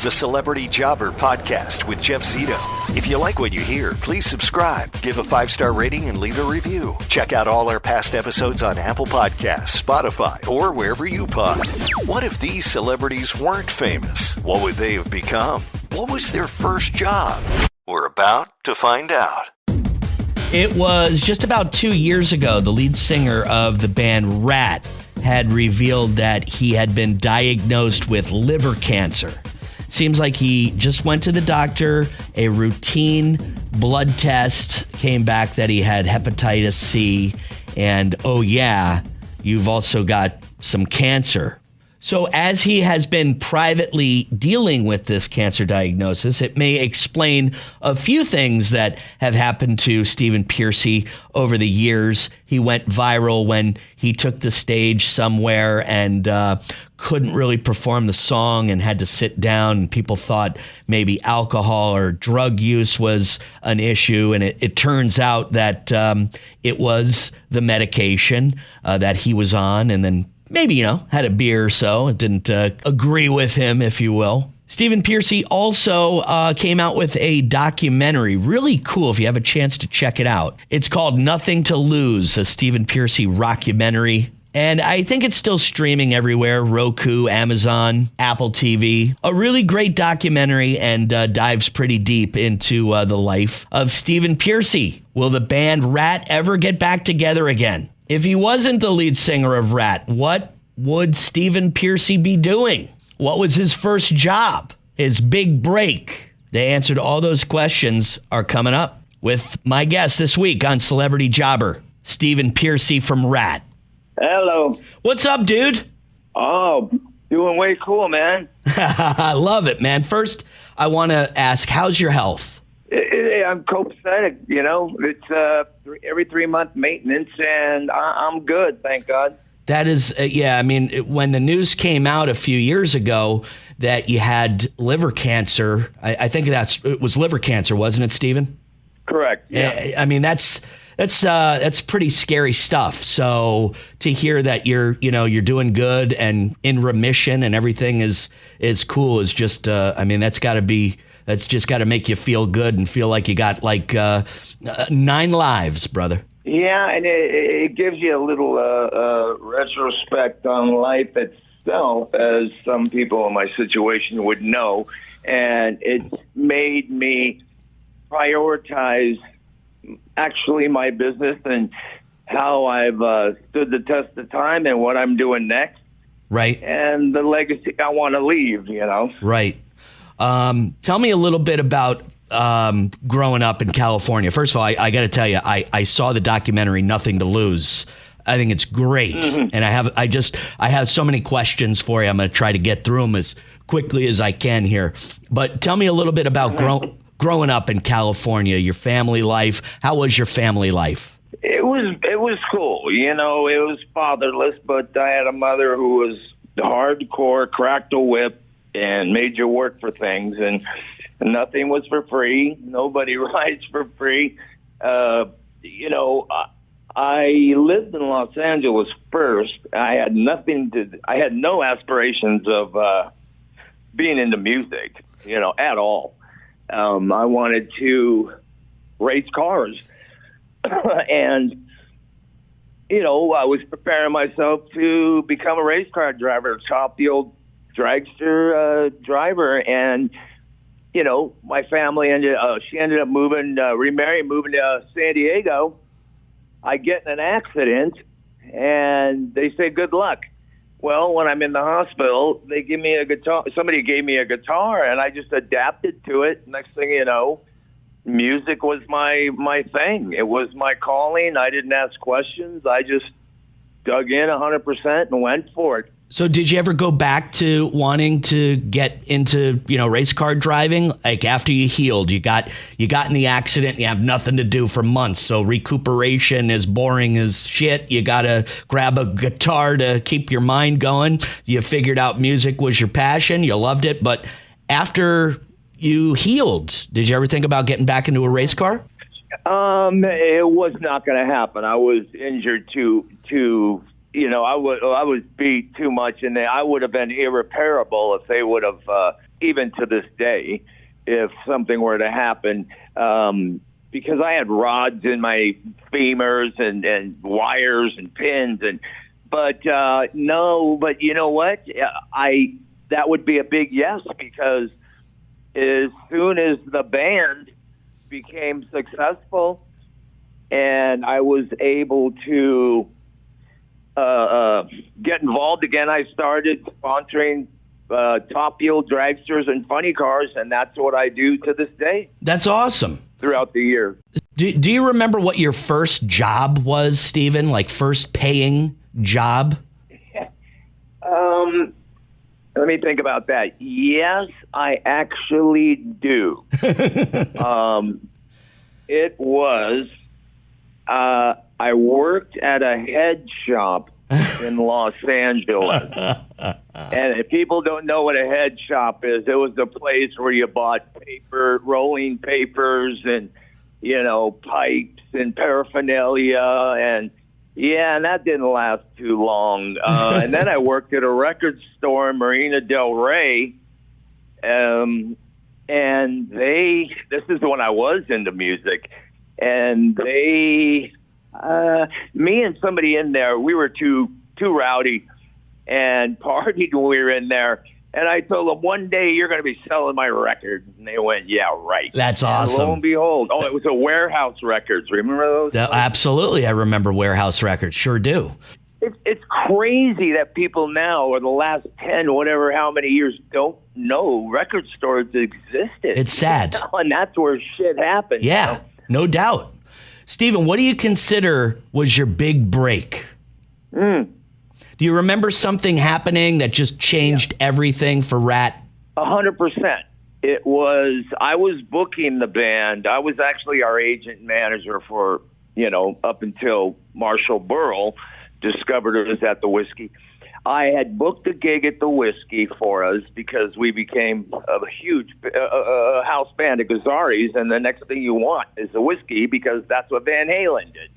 the Celebrity Jobber Podcast with Jeff Zito. If you like what you hear, please subscribe, give a 5-star rating, and leave a review. Check out all our past episodes on Apple Podcasts, Spotify, or wherever you pod. What if these celebrities weren't famous? What would they have become? What was their first job? We're about to find out. It was just about 2 years ago, the lead singer of the band Ratt had revealed that he had been diagnosed with liver cancer. Seems like he just went to the doctor, a routine blood test came back that he had hepatitis C, and oh yeah, you've also got some cancer. So as he has been privately dealing with this cancer diagnosis, it may explain a few things that have happened to Stephen Pearcy over the years. He went viral when he took the stage somewhere and couldn't really perform the song and had to sit down. And people thought maybe alcohol or drug use was an issue. And it turns out that it was the medication that he was on, and then maybe, had a beer or so. It didn't agree with him, if you will. Stephen Pearcy also came out with a documentary. Really cool if you have a chance to check it out. It's called Nothing to Lose, a Stephen Pearcy rockumentary. And I think it's still streaming everywhere, Roku, Amazon, Apple TV. A really great documentary and dives pretty deep into the life of Stephen Pearcy. Will the band Ratt ever get back together again? If he wasn't the lead singer of Ratt, what would Stephen Pearcy be doing? What was his first job? His big break? The answer to all those questions are coming up with my guest this week on Celebrity Jobber, Stephen Pearcy from Ratt. Hello. What's up, dude? Oh, doing way cool, man. I love it, man. First, I want to ask, how's your health? I'm copacetic, It's every 3-month maintenance, and I'm good, thank God. That is, when the news came out a few years ago that you had liver cancer, I think it was liver cancer, wasn't it, Stephen? Correct. Yeah. That's pretty scary stuff. So to hear that you're doing good and in remission and everything is cool is just, that's just got to make you feel good and feel like you got 9 lives, brother. Yeah, and it gives you a little retrospect on life itself, as some people in my situation would know. And it's made me prioritize actually my business and how I've stood the test of time and what I'm doing next. Right. And the legacy I want to leave, Right. Tell me a little bit about growing up in California. First of all, I got to tell you, I saw the documentary Nothing to Lose. I think it's great. Mm-hmm. And I have so many questions for you. I'm going to try to get through them as quickly as I can here. But tell me a little bit about growing up in California, your family life. How was your family life? It was cool. It was fatherless, but I had a mother who was hardcore, cracked a whip, and made you work for things, and nothing was for free. Nobody rides for free. I lived in Los Angeles first. I had no aspirations of being into music, at all. I wanted to race cars, and I was preparing myself to become a race car driver, top the old dragster driver, and my family ended up remarried, moving to San Diego. I get in an accident, and they say good luck. Well, when I'm in the hospital, they give me a guitar. Somebody gave me a guitar, and I just adapted to it. Next thing you know, music was my thing. It was my calling. I didn't ask questions. I just dug in 100% and went for it. So did you ever go back to wanting to get into, race car driving? Like after you healed, you got in the accident, you have nothing to do for months. So recuperation is boring as shit. You got to grab a guitar to keep your mind going. You figured out music was your passion. You loved it. But after you healed, did you ever think about getting back into a race car? It was not going to happen. I was injured too. I was beat too much, and I would have been irreparable if they would have even to this day, if something were to happen, because I had rods in my femurs and wires and pins, but you know what? That would be a big yes, because as soon as the band became successful and I was able to get involved again, I started sponsoring top fuel dragsters and funny cars, and that's what I do to this day. That's awesome. Throughout the year. Do you remember what your first job was, Stephen? Like first paying job? Let me think about that. Yes, I actually do. It was, I worked at a head shop in Los Angeles. And if people don't know what a head shop is, it was the place where you bought paper, rolling papers, and, pipes and paraphernalia. And that didn't last too long. And then I worked at a record store in Marina Del Rey. And this is when I was into music. And me and somebody in there, we were too rowdy and partied when we were in there. And I told them, one day you're going to be selling my record. And they went, yeah, right. That's awesome. And lo and behold, it was a Warehouse Records. Remember those? Absolutely. I remember Warehouse Records. Sure do. It's crazy that people now, or the last 10, whatever, how many years, don't know record stores existed. It's sad. And that's where shit happens. Yeah, no doubt. Stephen, what do you consider was your big break? Do you remember something happening that just changed everything for Ratt? 100%. I was booking the band. I was actually our agent manager for, up until Marshall Burrell discovered us at the Whiskey. I had booked a gig at the Whiskey for us because we became a huge house band at Gazzari's, and the next thing you want is the Whiskey because that's what Van Halen did.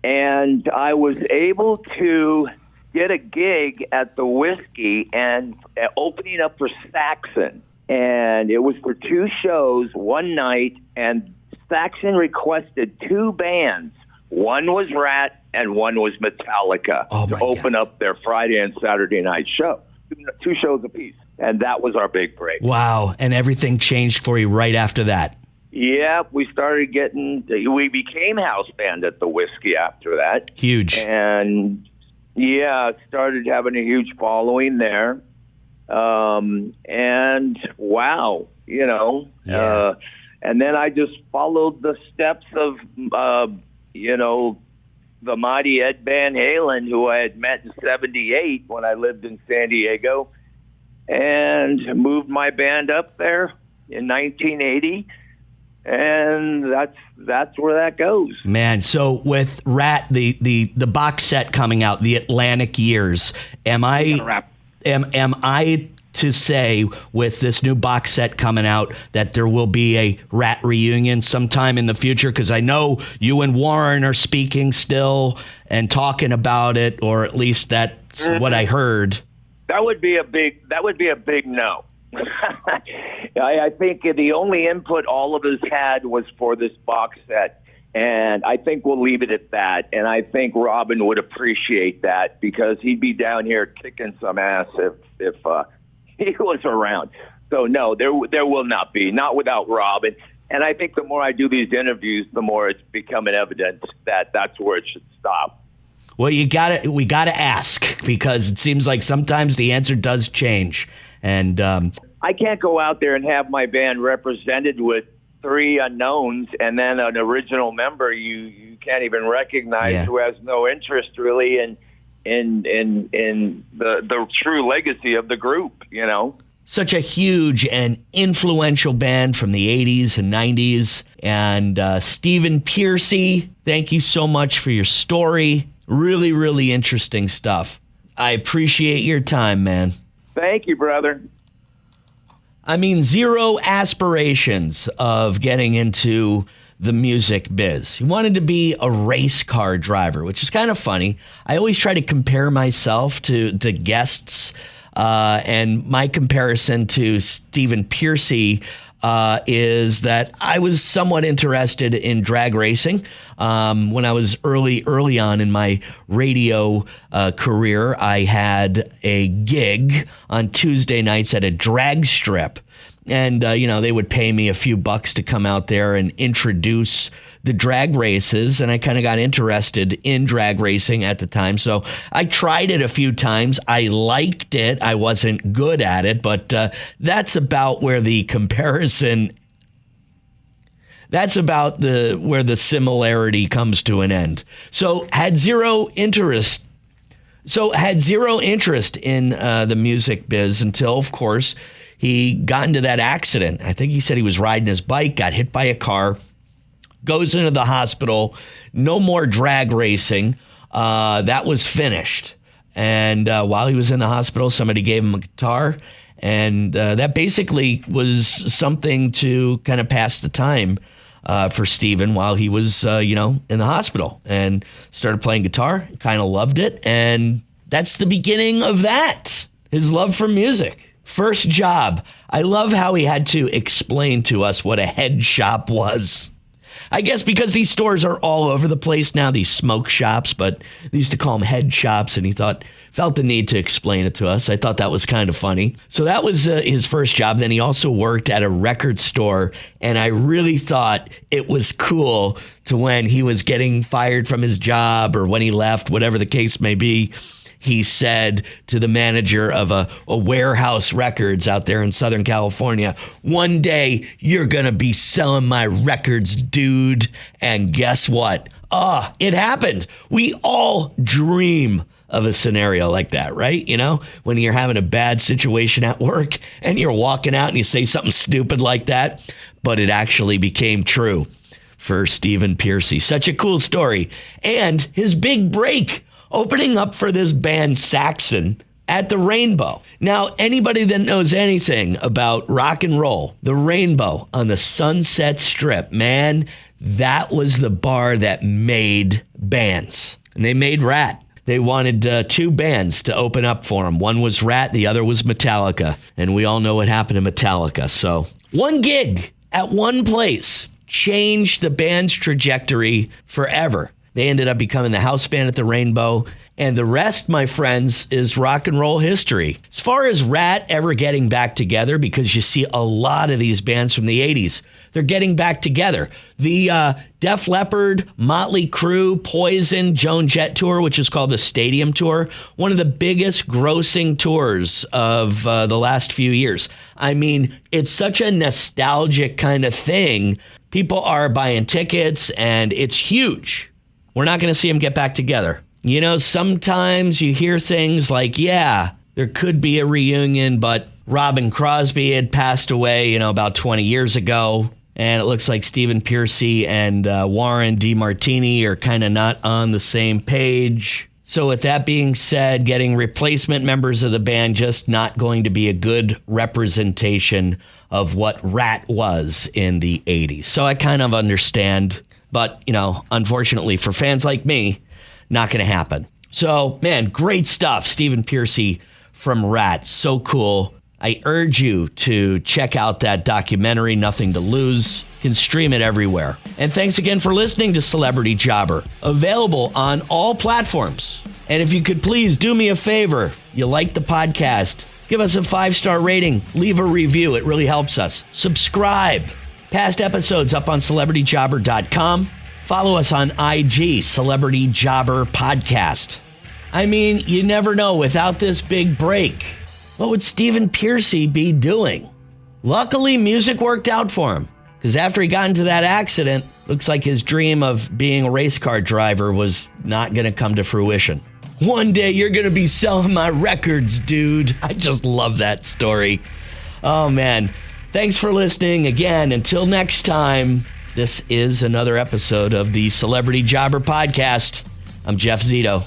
And I was able to get a gig at the Whiskey and opening up for Saxon. And it was for 2 shows one night, and Saxon requested 2 bands. One was Ratt and one was Metallica to open up their Friday and Saturday night show. 2 shows apiece. And that was our big break. Wow. And everything changed for you right after that. Yeah, we became house band at the Whiskey after that. Huge. And started having a huge following there. And wow, and then I just followed the steps of, the mighty Ed Van Halen, who I had met in '78 when I lived in San Diego, and moved my band up there in 1980. And that's where that goes. Man, so with Ratt, the box set coming out, the Atlantic Years, am I to say with this new box set coming out that there will be a Ratt Reunion sometime in the future? Because I know you and Warren are speaking still and talking about it, or at least that's what I heard. That would be a big no. I think the only input all of us had was for this box set, and I think we'll leave it at that. And I think Robin would appreciate that because he'd be down here kicking some ass if he was around. So no, there will not be, not without Robin. And I think the more I do these interviews, the more it's becoming evident that that's where it should stop. Well, we gotta ask, because it seems like sometimes the answer does change. And I can't go out there and have my band represented with 3 unknowns and then an original member you can't even recognize who has no interest really in the true legacy of the group, Such a huge and influential band from the 80s and 90s. And Stephen Pearcy, thank you so much for your story. Really, really interesting stuff. I appreciate your time, man. Thank you, brother. I mean, 0 aspirations of getting into the music biz. He wanted to be a race car driver, which is kind of funny. I always try to compare myself to guests And my comparison to Stephen Pearcy is that I was somewhat interested in drag racing. When I was early on in my radio career, I had a gig on Tuesday nights at a drag strip. And, they would pay me a few bucks to come out there and introduce the drag races. And I kind of got interested in drag racing at the time. So I tried it a few times. I liked it. I wasn't good at it, but that's about where the comparison, that's about where the similarity comes to an end. So had zero interest in the music biz until, of course, he got into that accident. I think he said he was riding his bike, got hit by a car, goes into the hospital, no more drag racing. That was finished. And while he was in the hospital, somebody gave him a guitar. And that basically was something to kind of pass the time for Stephen while he was, in the hospital, and started playing guitar, kind of loved it. And that's the beginning of that, his love for music. First job. I love how he had to explain to us what a head shop was. I guess because these stores are all over the place now, these smoke shops, but they used to call them head shops, and he felt the need to explain it to us. I thought that was kind of funny. So that was his first job. Then he also worked at a record store, and I really thought it was cool to when he was getting fired from his job or when he left, whatever the case may be. He said to the manager of a warehouse records out there in Southern California, "One day you're going to be selling my records, dude." And guess what? It happened. We all dream of a scenario like that, right? When you're having a bad situation at work and you're walking out and you say something stupid like that, but it actually became true for Stephen Pearcy. Such a cool story. And his big break, opening up for this band Saxon at the Rainbow. Now, anybody that knows anything about rock and roll, the Rainbow on the Sunset Strip, man, that was the bar that made bands. And they made Ratt. They wanted two bands to open up for them. One was Ratt, the other was Metallica. And we all know what happened to Metallica. So one gig at one place changed the band's trajectory forever. They ended up becoming the house band at the Rainbow. And the rest, my friends, is rock and roll history. As far as Ratt ever getting back together, because you see a lot of these bands from the 80s, they're getting back together. The Def Leppard, Motley Crue, Poison, Joan Jett tour, which is called the Stadium Tour, one of the biggest grossing tours of the last few years. I mean, it's such a nostalgic kind of thing. People are buying tickets, and it's huge. We're not going to see them get back together. Sometimes you hear things like, yeah, there could be a reunion, but Robin Crosby had passed away, about 20 years ago. And it looks like Stephen Pearcy and Warren DeMartini are kind of not on the same page. So with that being said, getting replacement members of the band just not going to be a good representation of what Ratt was in the 80s. So I kind of understand. But, unfortunately for fans like me, not going to happen. So, man, great stuff. Stephen Pearcy from Ratt. So cool. I urge you to check out that documentary, Nothing to Lose. You can stream it everywhere. And thanks again for listening to Celebrity Jobber. Available on all platforms. And if you could please do me a favor, you like the podcast, give us a 5-star rating, leave a review. It really helps us. Subscribe. Past episodes up on CelebrityJobber.com. Follow us on IG, Celebrity Jobber Podcast. I mean, you never know. Without this big break, what would Stephen Pearcy be doing? Luckily, music worked out for him. Because after he got into that accident, looks like his dream of being a race car driver was not going to come to fruition. One day you're going to be selling my records, dude. I just love that story. Oh, man. Thanks for listening. Again, until next time, this is another episode of the Celebrity Jobber Podcast. I'm Jeff Zito.